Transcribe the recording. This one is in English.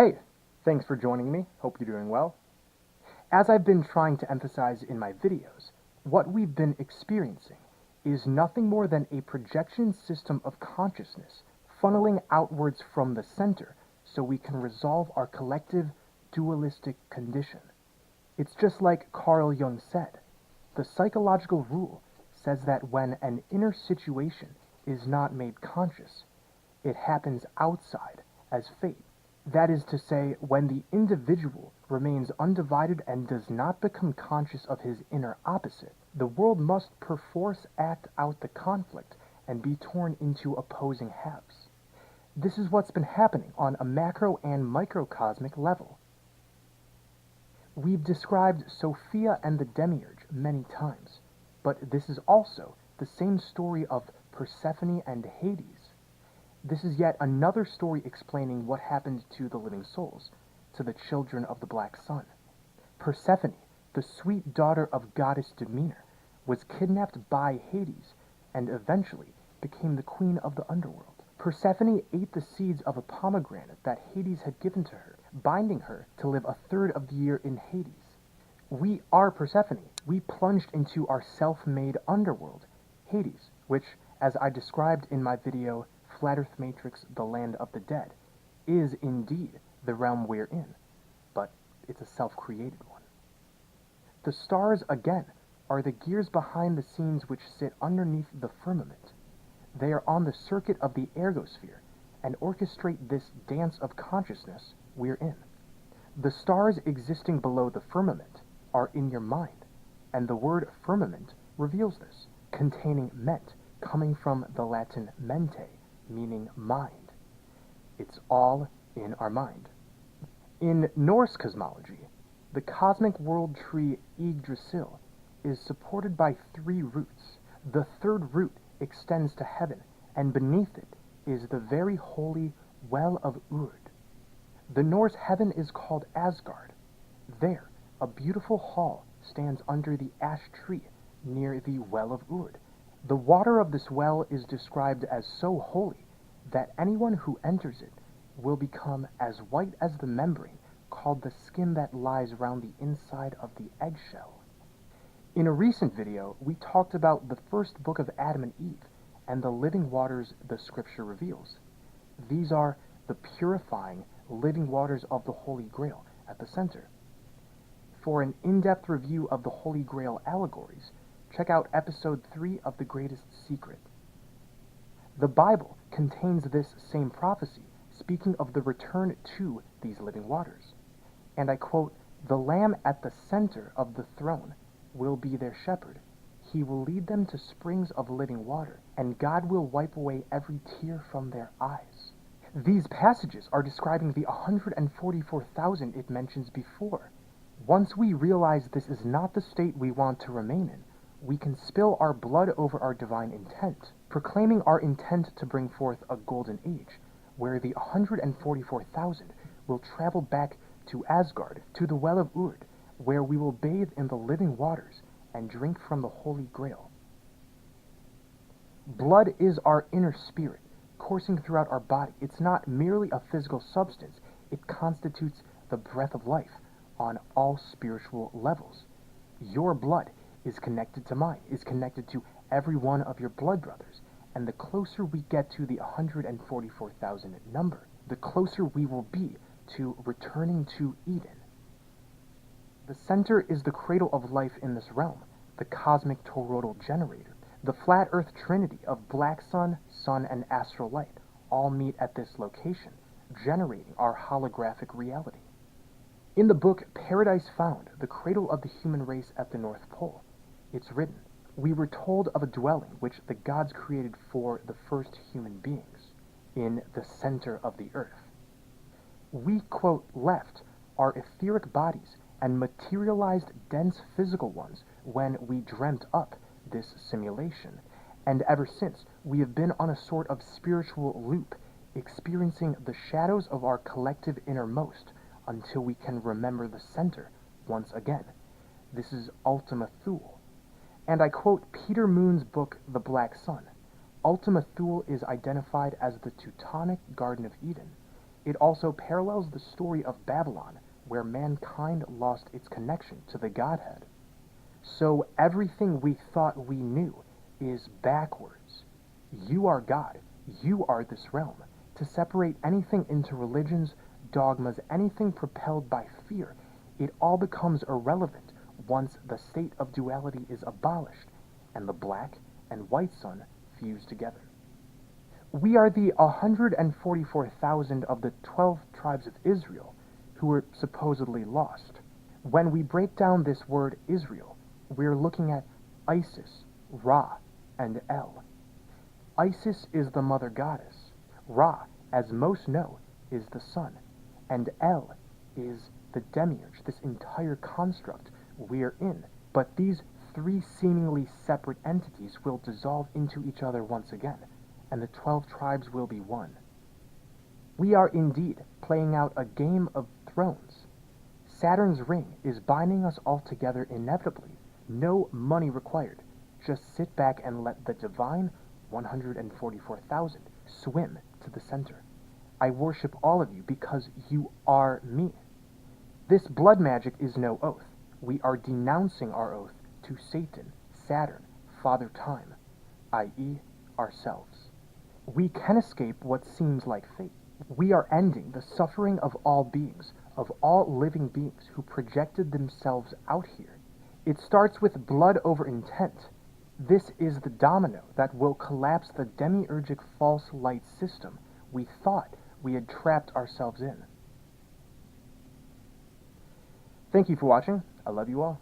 Hey, thanks for joining me. Hope you're doing well. As I've been trying to emphasize in my videos, what we've been experiencing is nothing more than a projection system of consciousness funneling outwards from the center so we can resolve our collective dualistic condition. It's just like Carl Jung said, the psychological rule says that when an inner situation is not made conscious, it happens outside as fate. That is to say, when the individual remains undivided and does not become conscious of his inner opposite, the world must perforce act out the conflict and be torn into opposing halves. This is what's been happening on a macro and microcosmic level. We've described Sophia and the Demiurge many times, but this is also the same story of Persephone and Hades. This is yet another story explaining what happened to the living souls, to the children of the Black Sun. Persephone, the sweet daughter of goddess Demeter, was kidnapped by Hades and eventually became the queen of the underworld. Persephone ate the seeds of a pomegranate that Hades had given to her, binding her to live a third of the year in Hades. We are Persephone. We plunged into our self-made underworld, Hades, which, as I described in my video, Flat Earth Matrix, The Land of the Dead, is indeed the realm we're in, but it's a self-created one. The stars, again, are the gears behind the scenes which sit underneath the firmament. They are on the circuit of the ergosphere and orchestrate this dance of consciousness we're in. The stars existing below the firmament are in your mind, and the word firmament reveals this, containing ment, coming from the Latin mente, meaning mind. It's all in our mind. In Norse cosmology, the cosmic world tree Yggdrasil is supported by 3 roots. The third root extends to heaven, and beneath it is the very holy Well of Urd. The Norse heaven is called Asgard. There, a beautiful hall stands under the ash tree near the Well of Urd. The water of this well is described as so holy that anyone who enters it will become as white as the membrane called the skin that lies round the inside of the eggshell. In a recent video, we talked about the first book of Adam and Eve and the living waters the scripture reveals. These are the purifying living waters of the Holy Grail at the center. For an in-depth review of the Holy Grail allegories, check out episode 3 of The Greatest Secret. The Bible contains this same prophecy, speaking of the return to these living waters. And I quote, "The Lamb at the center of the throne will be their shepherd. He will lead them to springs of living water, and God will wipe away every tear from their eyes." These passages are describing the 144,000 it mentions before. Once we realize this is not the state we want to remain in, we can spill our blood over our divine intent, proclaiming our intent to bring forth a golden age, where the 144,000 will travel back to Asgard, to the Well of Urd, where we will bathe in the living waters and drink from the Holy Grail. Blood is our inner spirit, coursing throughout our body. It's not merely a physical substance, it constitutes the breath of life on all spiritual levels. Your blood is connected to mine, is connected to every one of your blood brothers, and the closer we get to the 144,000 number, the closer we will be to returning to Eden. The center is the cradle of life in this realm, the cosmic toroidal generator. The flat earth trinity of black sun, sun, and astral light all meet at this location, generating our holographic reality. In the book Paradise Found, the cradle of the human race at the North Pole, it's written, "We were told of a dwelling which the gods created for the first human beings, in the center of the earth. We, quote, left our etheric bodies and materialized dense physical ones when we dreamt up this simulation, and ever since we have been on a sort of spiritual loop, experiencing the shadows of our collective innermost until we can remember the center once again. This is Ultima Thule." And I quote Peter Moon's book, The Black Sun. Ultima Thule is identified as the Teutonic Garden of Eden, It also parallels the story of Babylon, where mankind lost its connection to the Godhead. So everything we thought we knew is backwards. You are God. You are this realm. To separate anything into religions, dogmas, anything propelled by fear, it all becomes irrelevant once the state of duality is abolished and the black and white sun fuse together. We are the 144,000 of the 12 tribes of Israel who were supposedly lost. When we break down this word Israel, we're looking at Isis, Ra, and El. Isis is the mother goddess. Ra, as most know, is the sun. And El is the demiurge, this entire construct we're in. But these three seemingly separate entities will dissolve into each other once again, and the 12 tribes will be one. We are indeed playing out a game of thrones. Saturn's ring is binding us all together inevitably. No money required. Just sit back and let the divine 144,000 swim to the center. I worship all of you because you are me. This blood magic is no oath. We are denouncing our oath to Satan, Saturn, Father Time, i.e. ourselves. We can escape what seems like fate. We are ending the suffering of all beings, of all living beings who projected themselves out here. It starts with blood over intent. This is the domino that will collapse the demiurgic false light system we thought we had trapped ourselves in. Thank you for watching. I love you all.